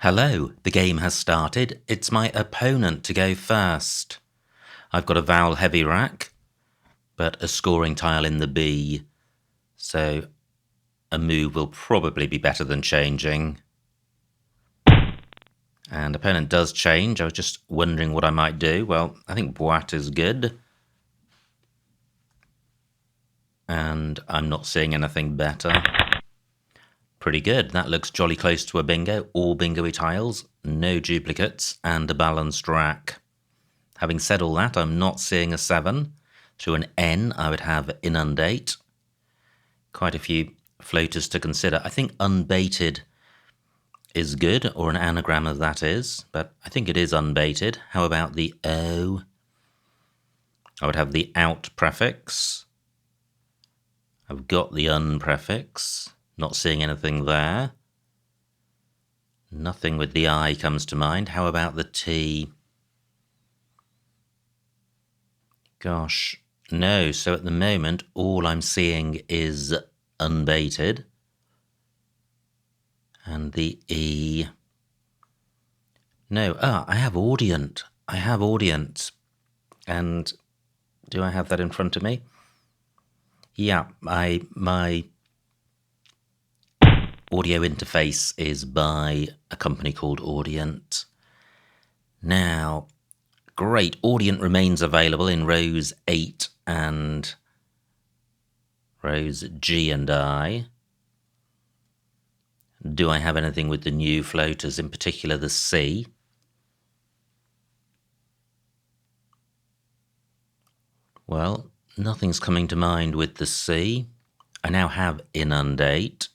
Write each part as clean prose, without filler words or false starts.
Hello, the game has started. It's my opponent to go first. I've got a vowel heavy rack, but a scoring tile in the B, so a move will probably be better than changing. And opponent does change. I was just wondering what I might do. Well, I think boîte is good. And I'm not seeing anything better. Pretty good. That looks jolly close to a bingo. All bingo-y tiles, no duplicates, and a balanced rack. Having said all that, I'm not seeing a 7. Through an N, I would have inundate. Quite a few floaters to consider. I think unbaited is good, or an anagram of that is, but I think it is unbaited. How about the O? I would have the out prefix. I've got the un prefix. Not seeing anything there. Nothing with the I comes to mind. How about the T? Gosh, no. So at the moment, all I'm seeing is unbaited. And the E. No, I have audient. I have audient. And do I have that in front of me? Yeah, my audio interface is by a company called Audient. Now, great, Audient remains available in rows 8 and rows G and I. Do I have anything with the new floaters, in particular the C? Well, nothing's coming to mind with the C. I now have inundate.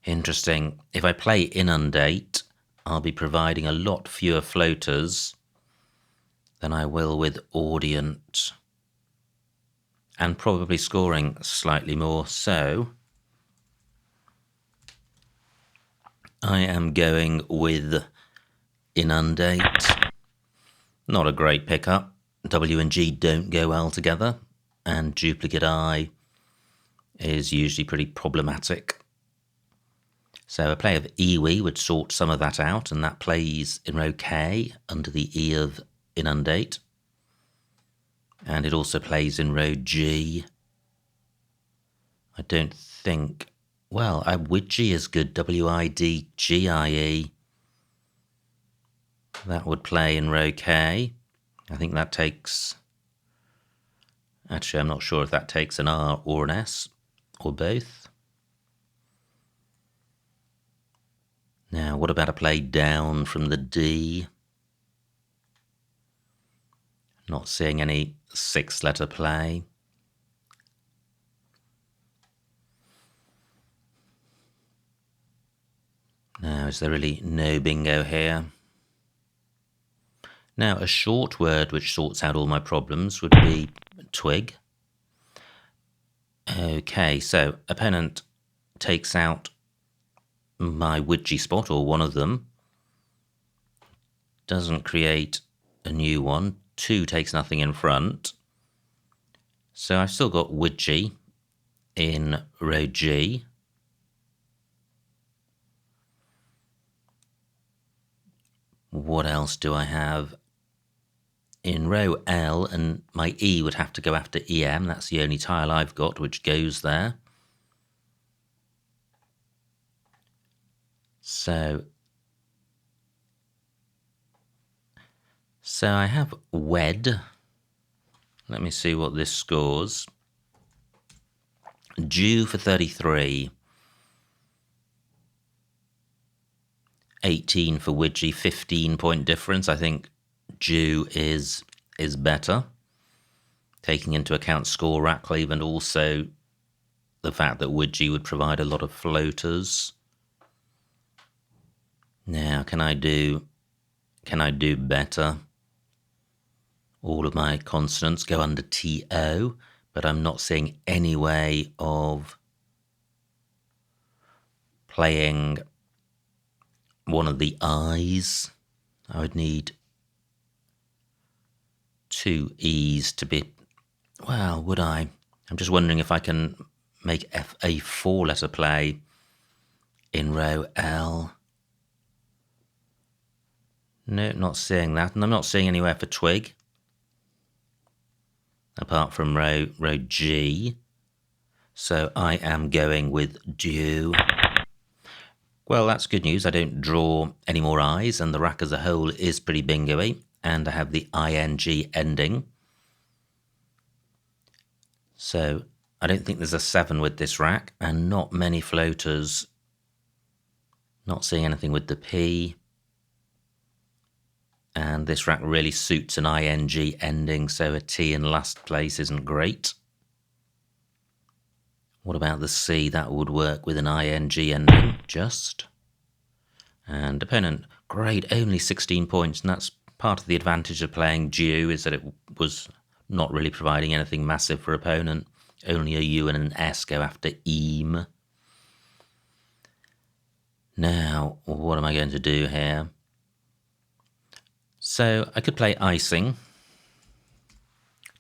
Interesting. If I play inundate, I'll be providing a lot fewer floaters than I will with audient. And probably scoring slightly more. So I am going with inundate. Not a great pickup. W and G don't go well together, and duplicate I is usually pretty problematic. So a play of iwi would sort some of that out, and that plays in row K under the E of inundate. And it also plays in row G. I don't think... Well, widgie is good, W-I-D-G-I-E. That would play in row K. I think that takes... Actually, I'm not sure if that takes an R or an S, or both. Now, what about a play down from the D? Not seeing any 6-letter play. Now, is there really no bingo here? Now, a short word which sorts out all my problems would be twig. Okay, so opponent takes out my widgie spot, or one of them. Doesn't create a new one. 2 takes nothing in front. So I've still got widgie in row G. What else do I have? In row L, and my E would have to go after EM. That's the only tile I've got which goes there. So I have wed. Let me see what this scores. Jew for 33. 18 for widgie, 15-point difference. I think Jew is better, taking into account score rack cleave and also the fact that widgie would provide a lot of floaters. Now, can I do better? All of my consonants go under TO, but I'm not seeing any way of playing one of the I's. I would need 2 E's to be... Well, would I? I'm just wondering if I can make F a 4-letter play in row L. No, not seeing that. And I'm not seeing anywhere for twig. Apart from row G. So I am going with dew. Well, that's good news. I don't draw any more I's, and the rack as a whole is pretty bingo-y. And I have the ing ending. So I don't think there's a 7 with this rack, and not many floaters. Not seeing anything with the P. And this rack really suits an ing ending, so a T in last place isn't great. What about the C? That would work with an ing ending, just. And opponent, great, only 16 points, and that's part of the advantage of playing Dew, is that it was not really providing anything massive for opponent. Only a U and an S go after eam. Now, what am I going to do here? So I could play icing.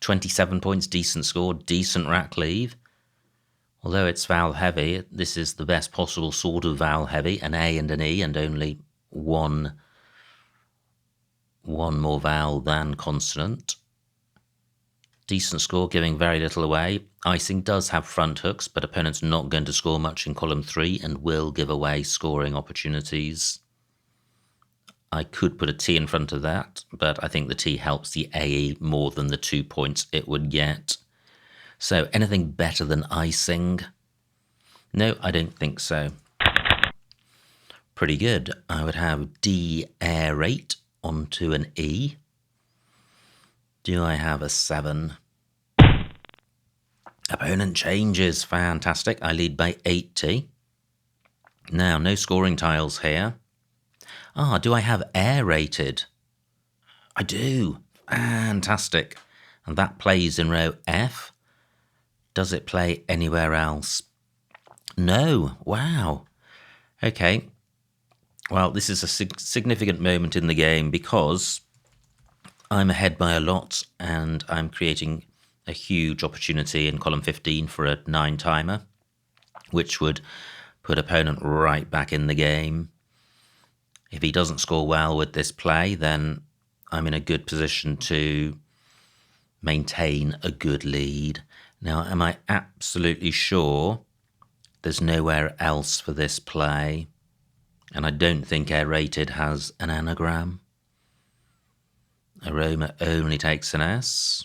27 points, decent score, decent rack leave. Although it's vowel heavy, this is the best possible sort of vowel heavy, an A and an E, and only one more vowel than consonant. Decent score, giving very little away. Icing does have front hooks, but opponent's not going to score much in column 3 and will give away scoring opportunities. I could put a T in front of that, but I think the T helps the AE more than the 2 points it would get. So anything better than icing? No, I don't think so. Pretty good. I would have D aerate onto an E. Do I have a 7? Opponent changes. Fantastic. I lead by 80. Now, no scoring tiles here. Do I have aerated? I do. Fantastic. And that plays in row F. Does it play anywhere else? No. Wow. Okay. Well, this is a significant moment in the game because I'm ahead by a lot and I'm creating a huge opportunity in column 15 for a 9 timer, which would put opponent right back in the game. If he doesn't score well with this play, then I'm in a good position to maintain a good lead. Now, am I absolutely sure there's nowhere else for this play? And I don't think aerated has an anagram. Aroma only takes an S.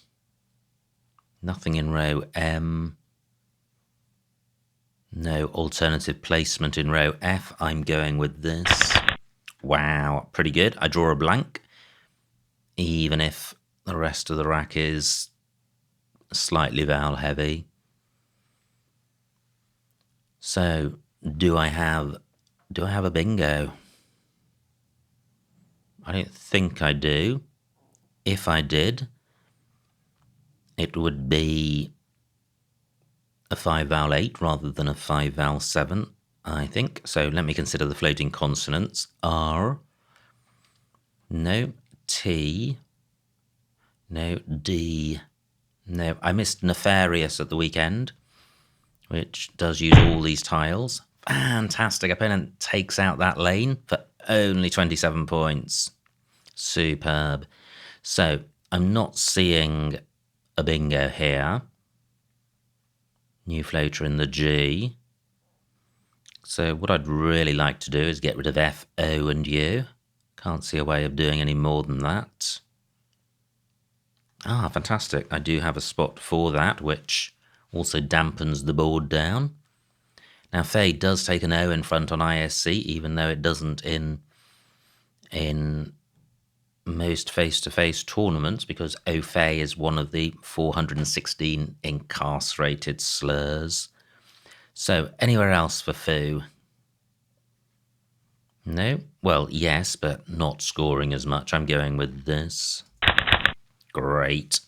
Nothing in row M. No alternative placement in row F. I'm going with this. Wow, pretty good. I draw a blank, even if the rest of the rack is slightly vowel heavy. So, do I have a bingo? I don't think I do. If I did, it would be a 5 vowel 8 rather than a 5 vowel 7, I think. So let me consider the floating consonants. R, no. T, no. D, no. I missed nefarious at the weekend, which does use all these tiles. Fantastic. Opponent takes out that lane for only 27 points. Superb. So I'm not seeing a bingo here. New floater in the G. So what I'd really like to do is get rid of F, O and U. Can't see a way of doing any more than that. Fantastic. I do have a spot for that, which also dampens the board down. Now, Fade does take an O in front on ISC, even though it doesn't in most face-to-face tournaments, because Au Fait is one of the 416 incarcerated slurs. So, anywhere else for Foo? No? Well, yes, but not scoring as much. I'm going with this. Great.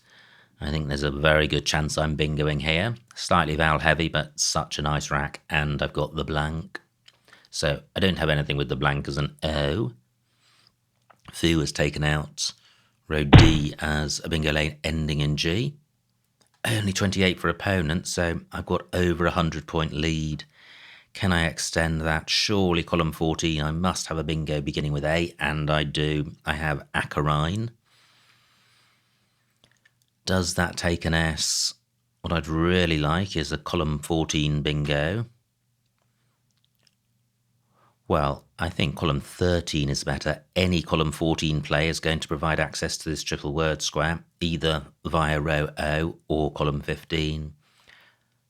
I think there's a very good chance I'm bingoing here. Slightly vowel heavy, but such a nice rack, and I've got the blank. So, I don't have anything with the blank as an O. Foo has taken out row D as a bingo lane ending in G. Only 28 for opponent, so I've got over 100-point lead. Can I extend that? Surely column 14, I must have a bingo beginning with A, and I do. I have acarine. Does that take an S? What I'd really like is a column 14 bingo. Well, I think column 13 is better. Any column 14 play is going to provide access to this triple word square, either via row O or column 15.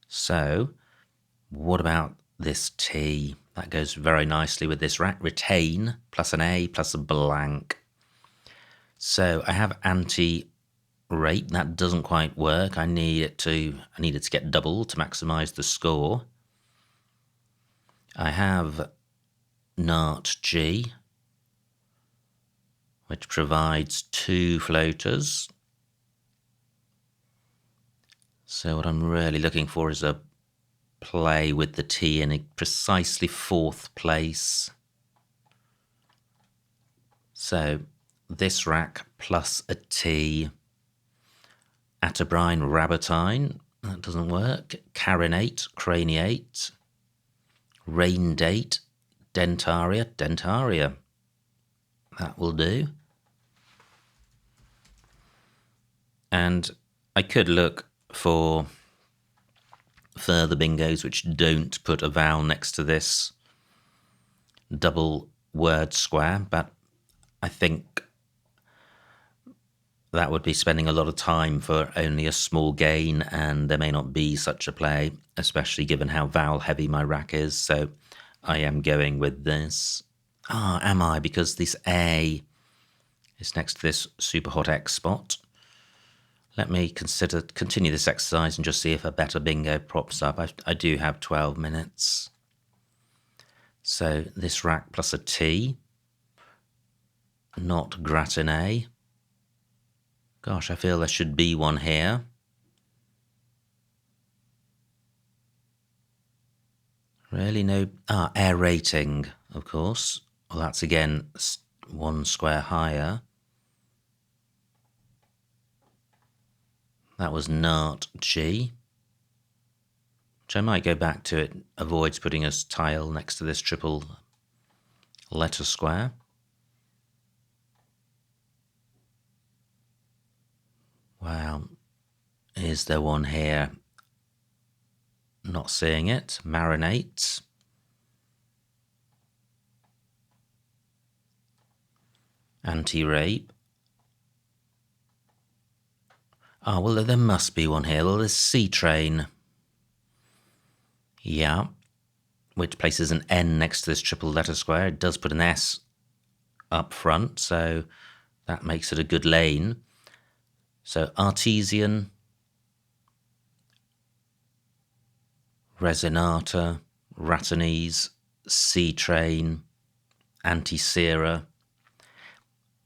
So, what about this T? That goes very nicely with this rack. Retain plus an A plus a blank. So I have anti-rate. That doesn't quite work. I need it to get double to maximize the score. I have Nart G, which provides 2 floaters. So what I'm really looking for is a play with the T in a precisely 4th place. So this rack plus a T. Atabrine, rabbitine, that doesn't work. Carinate, craniate. Rain date, dentaria. That will do. And I could look for further bingos which don't put a vowel next to this double word square, but I think that would be spending a lot of time for only a small gain, and there may not be such a play, especially given how vowel heavy my rack is, so I am going with this. Am I? Because this A is next to this super hot X spot. Let me continue this exercise and just see if a better bingo props up. I do have 12 minutes. So this rack plus a T, not gratiné. Gosh, I feel there should be one here. Really no... aerating, of course. Well, that's again 1 square higher. That was Nart G, which I might go back to. It avoids putting a tile next to this triple letter square. Wow, is there one here? Not seeing it. Marinate. Anti-rape. Well, there must be one here. Well, there's C-train. Yeah, which places an N next to this triple letter square. It does put an S up front, so that makes it a good lane. So artesian, resinata, ratinese, C-train, anti-sera.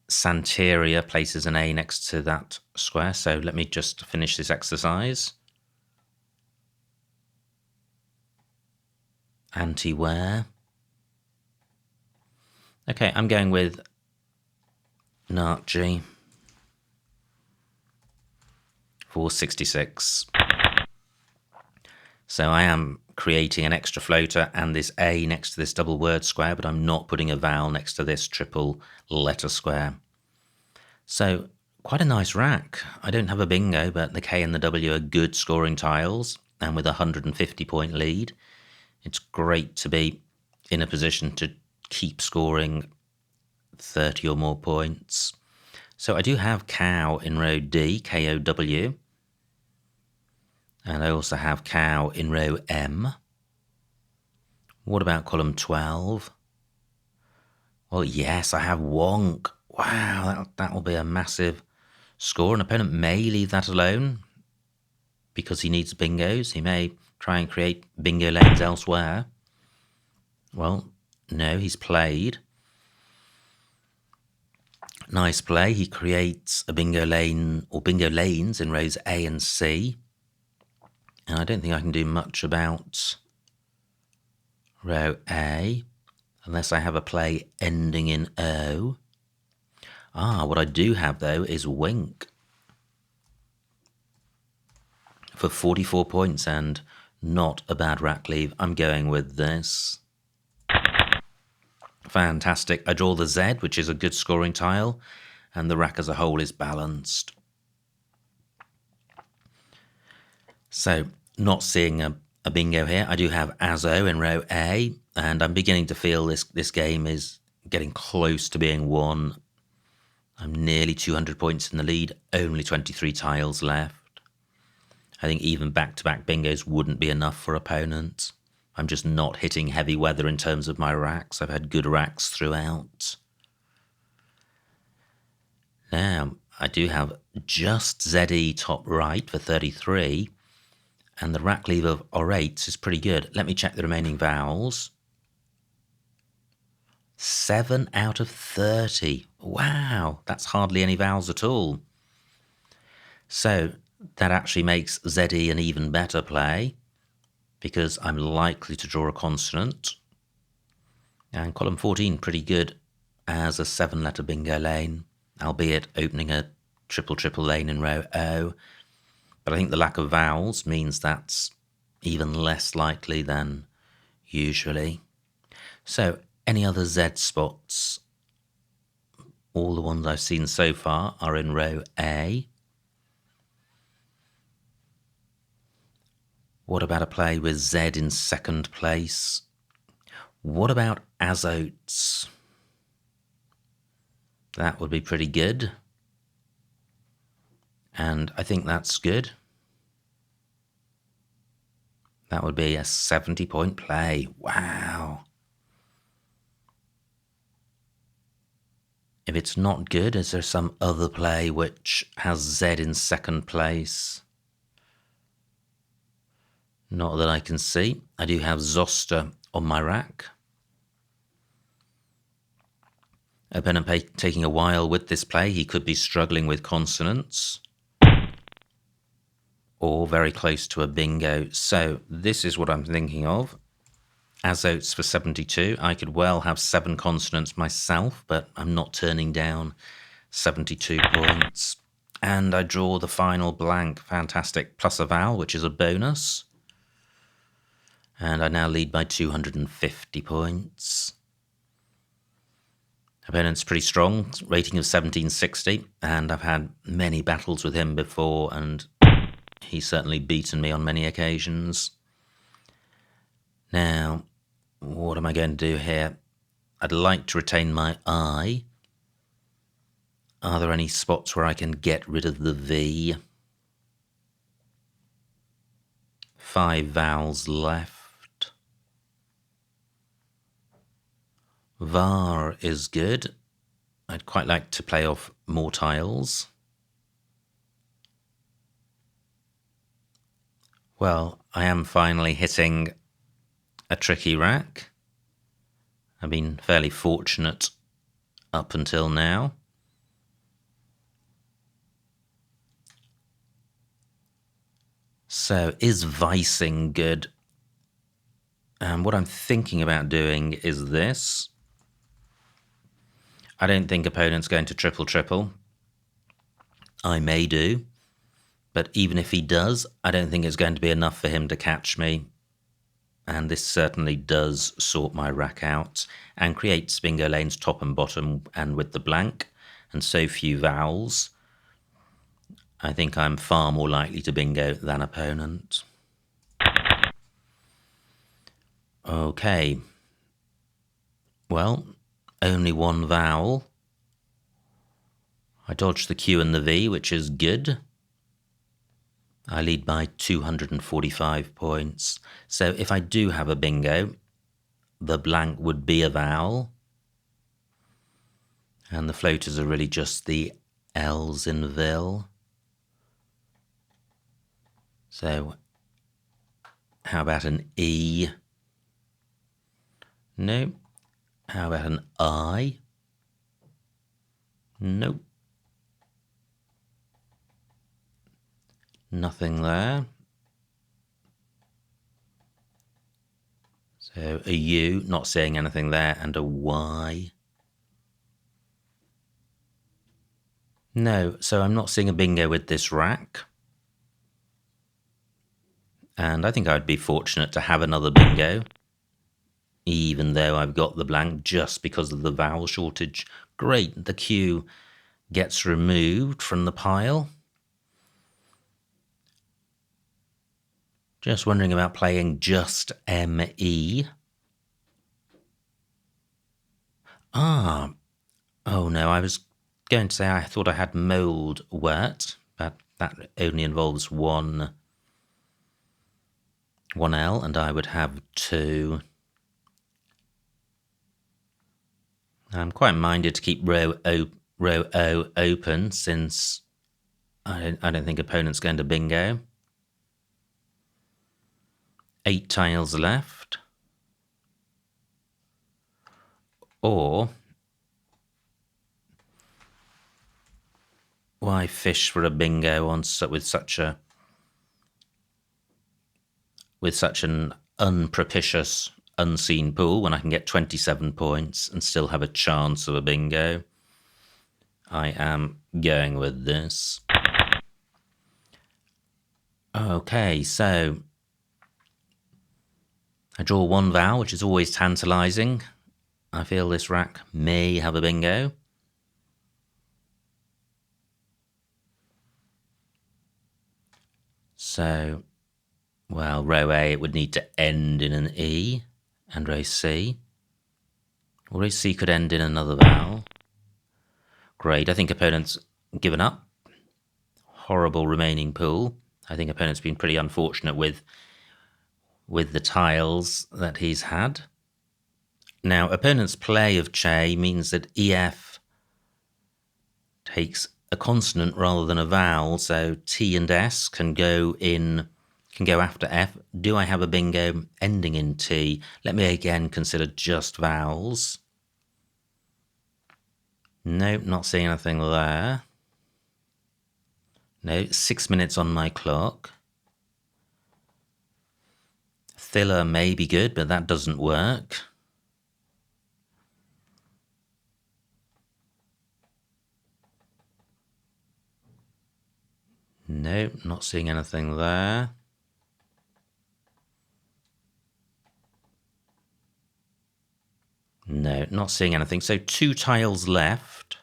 Santeria places an A next to that square, so let me just finish this exercise. Anti-ware. Okay, I'm going with Nart G for 66. So I am creating an extra floater and this A next to this double word square, but I'm not putting a vowel next to this triple letter square. So quite a nice rack. I don't have a bingo, but the K and the W are good scoring tiles, and with a 150-point lead, it's great to be in a position to keep scoring 30 or more points. So I do have cow in row D, K-O-W. And I also have cow in row M. What about column 12? Well, yes, I have wonk. Wow, that will be a massive score. An opponent may leave that alone because he needs bingos. He may try and create bingo lanes elsewhere. Well, no, he's played. Nice play. He creates a bingo lane or bingo lanes in rows A and C. And I don't think I can do much about row A unless I have a play ending in O. What I do have, though, is wink for 44 points and Not a bad rack leave. I'm going with this. Fantastic. I draw the Z, which is a good scoring tile, and the rack as a whole is balanced. So, not seeing a bingo here. I do have Azo in row A, and I'm beginning to feel this game is getting close to being won. I'm nearly 200 points in the lead, only 23 tiles left. I think even back-to-back bingos wouldn't be enough for opponents. I'm just not hitting heavy weather in terms of my racks. I've had good racks throughout. Now, I do have just ZE top right for 33, and the rack leave of orates is pretty good. Let me check the remaining vowels. 7 out of 30. Wow, that's hardly any vowels at all. So that actually makes ZE an even better play, because I'm likely to draw a consonant. And column 14, pretty good as a 7-letter bingo lane, albeit opening a triple lane in row O. But I think the lack of vowels means that's even less likely than usually. So, any other Z spots? All the ones I've seen so far are in row A. What about a play with Z in second place? What about azotes? That would be pretty good. And I think that's good. That would be a 70-point play. Wow. If it's not good, is there some other play which has Z in second place? Not that I can see. I do have Zoster on my rack. Opponent taking a while with this play. He could be struggling with consonants, or very close to a bingo. So this is what I'm thinking of. Azotes for 72. I could well have 7 consonants myself, but I'm not turning down 72 points. And I draw the final blank. Fantastic. Plus a vowel, which is a bonus. And I now lead by 250 points. Opponent's pretty strong, rating of 1760, and I've had many battles with him before, and he's certainly beaten me on many occasions. Now, what am I going to do here? I'd like to retain my I. Are there any spots where I can get rid of the V? 5 vowels left. Var is good. I'd quite like to play off more tiles. Well, I am finally hitting a tricky rack. I've been fairly fortunate up until now. So, is vicing good? And what I'm thinking about doing is this. I don't think opponent's going to triple. I may do, but even if he does, I don't think it's going to be enough for him to catch me. And this certainly does sort my rack out and creates bingo lanes top and bottom and with the blank and so few vowels. I think I'm far more likely to bingo than opponent. Okay. Well, only one vowel. I dodged the Q and the V, which is good. I lead by 245 points. So if I do have a bingo, the blank would be a vowel. And the floaters are really just the L's in Vil. So how about an E? No. How about an I? Nope. Nothing there. So a U, not seeing anything there, and a Y. No, so I'm not seeing a bingo with this rack. And I think I'd be fortunate to have another bingo, even though I've got the blank, just because of the vowel shortage. Great, the Q gets removed from the pile. Just wondering about playing just ME. Ah, oh no, I was going to say I thought I had mould wort, but that only involves one L, and I would have two. I'm quite minded to keep row O open, since I don't think opponent's going to bingo. 8 tiles left. Or why fish for a bingo on with such an unpropitious, unseen pool when I can get 27 points and still have a chance of a bingo? I am going with this. Okay, so I draw one vowel, which is always tantalising. I feel this rack may have a bingo. So, well, row A, it would need to end in an E, and row C. Or row C could end in another vowel. Great, I think opponent's given up. Horrible remaining pool. I think opponent's been pretty unfortunate with the tiles that he's had. Now, opponent's play of Che means that EF takes a consonant rather than a vowel, so T and S can go after F. Do I have a bingo ending in T? Let me again consider just vowels. Nope, not seeing anything there. No, 6 minutes on my clock. Thiller may be good, but that doesn't work. Nope, not seeing anything there. No, not seeing anything. So 2 tiles left.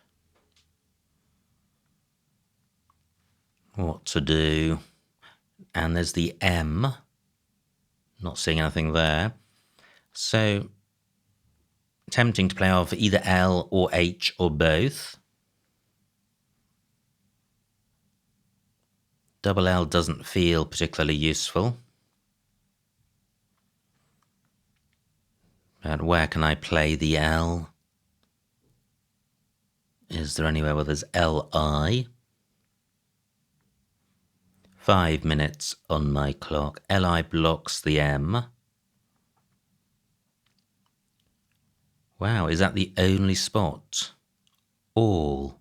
What to do? And there's the M. Not seeing anything there. So tempting to play off either L or H or both. Double L doesn't feel particularly useful. But where can I play the L? Is there anywhere where there's LI? 5 minutes on my clock. LI blocks the M. Wow, is that the only spot? All.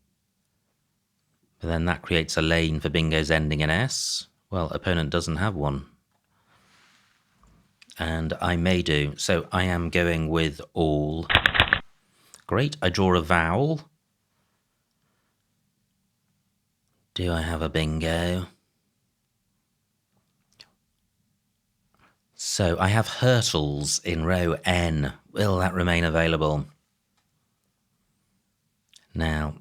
But then that creates a lane for bingos ending in S. Well, opponent doesn't have one. And I may do. So I am going with all. Great, I draw a vowel. Do I have a bingo? So I have hurtles in row N. Will that remain available? Now,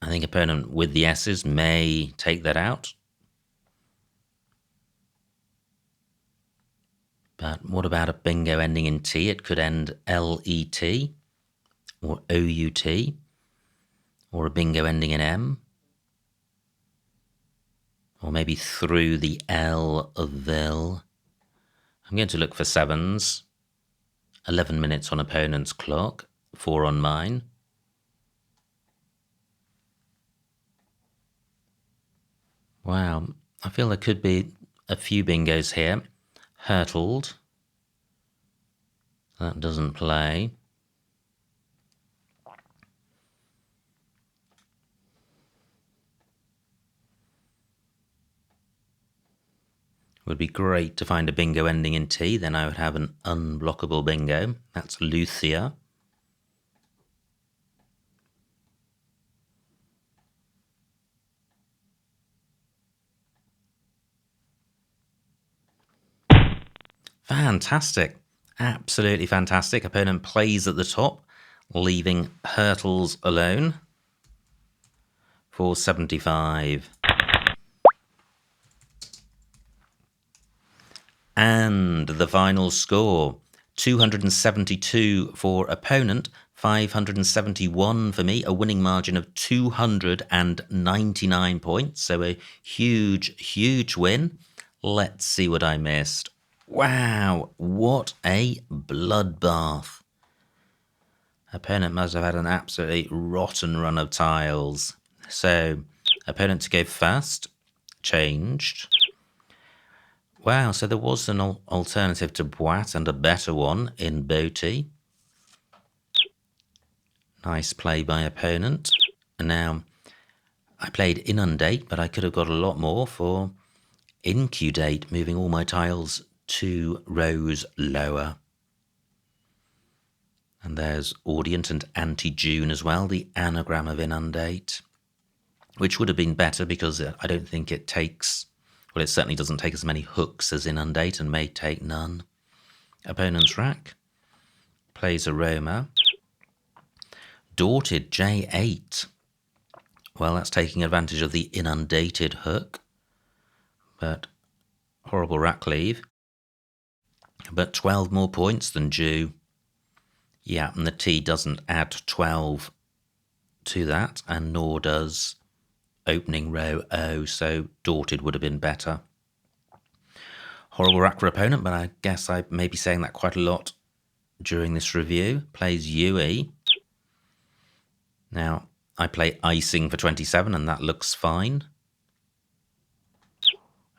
I think opponent with the S's may take that out. But what about a bingo ending in T? It could end L-E-T or O-U-T, or a bingo ending in M, or maybe through the L of Vil. I'm going to look for sevens. 11 minutes on opponent's clock, 4 on mine. Wow, I feel there could be a few bingos here. Hurtled. That doesn't play. Would be great to find a bingo ending in T, then I would have an unblockable bingo. That's Luthia. Fantastic. Absolutely fantastic. Opponent plays at the top, leaving Hurtles alone for 75. And the final score, 272 for opponent, 571 for me, a winning margin of 299 points. So a huge, huge win. Let's see what I missed. Wow, what a bloodbath. Opponent must have had an absolutely rotten run of tiles. So, opponent to go first, changed. Wow, so there was an alternative to Boite and a better one in Boaty. Nice play by opponent. And now, I played Inundate, but I could have got a lot more for Incudate, moving all my tiles 2 rows lower. And there's Audient and Anti-June as well, the anagram of Inundate, which would have been better because I don't think it takes, well, it certainly doesn't take as many hooks as Inundate and may take none. Opponent's rack plays Aroma. Dorted J8. Well, that's taking advantage of the inundated hook, but horrible rack leave. But 12 more points than due. Yeah, and the T doesn't add 12 to that, and nor does opening row O, so Dorted would have been better. Horrible rack for opponent, but I guess I may be saying that quite a lot during this review. Plays UE. Now, I play Icing for 27, and that looks fine.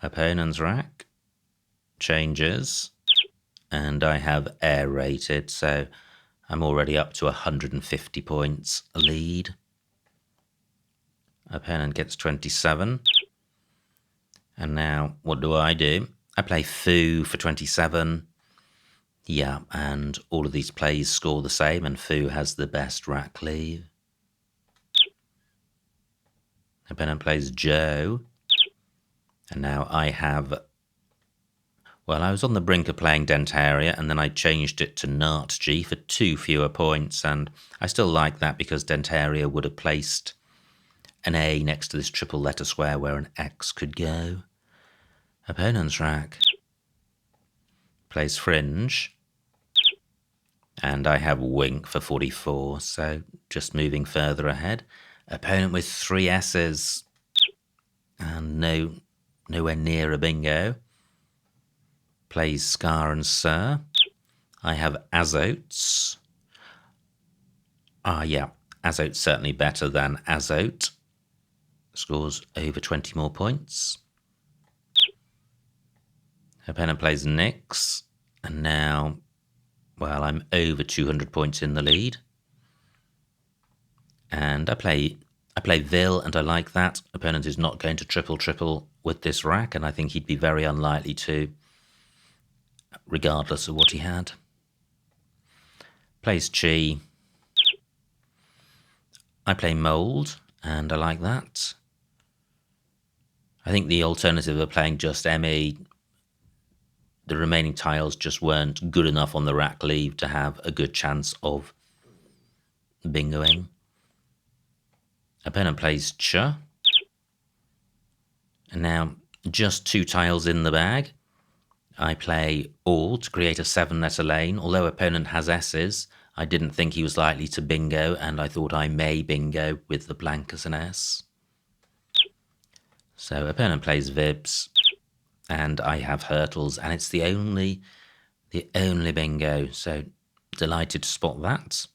Opponent's rack changes, and I have aerated, so I'm already up to 150 points lead. Opponent gets 27. And now, what do? I play Foo for 27. Yeah, and all of these plays score the same, and Foo has the best rack leave. Opponent plays Joe. And now I have... Well, I was on the brink of playing Dentaria, and then I changed it to Nartg for 2 fewer points, and I still like that because Dentaria would have placed an A next to this triple letter square where an X could go. Opponent's rack plays Fringe, and I have Wink for 44, so just moving further ahead. Opponent with 3 S's, and nowhere near a bingo. Plays Scar and Sir. I have Azotes. Yeah, Azote's certainly better than Azote. Scores over 20 more points. Opponent plays Nyx, and now, well, I'm over 200 points in the lead. And I play Vil, and I like that. Opponent is not going to triple with this rack, and I think he'd be very unlikely to, regardless of what he had. Plays Chi. I play Mould, and I like that. I think the alternative of playing just ME, the remaining tiles just weren't good enough on the rack leave to have a good chance of bingoing. Opponent plays Ch. And now, just 2 tiles in the bag. I play All to create a 7-letter lane. Although opponent has S's, I didn't think he was likely to bingo, and I thought I may bingo with the blank as an S. So opponent plays Vibs, and I have Hurtles, and it's the only bingo, so delighted to spot that.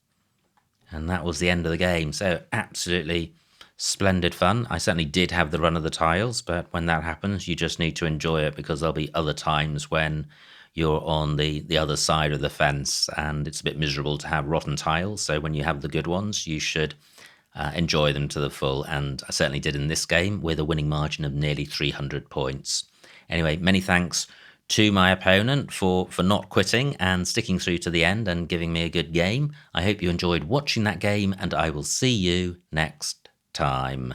And that was the end of the game, so absolutely splendid fun. I certainly did have the run of the tiles, but when that happens, you just need to enjoy it, because there'll be other times when you're on the other side of the fence, and it's a bit miserable to have rotten tiles. So when you have the good ones, you should enjoy them to the full, and I certainly did in this game with a winning margin of nearly 300 points. Anyway, many thanks to my opponent for not quitting and sticking through to the end and giving me a good game. I hope you enjoyed watching that game, and I will see you next time.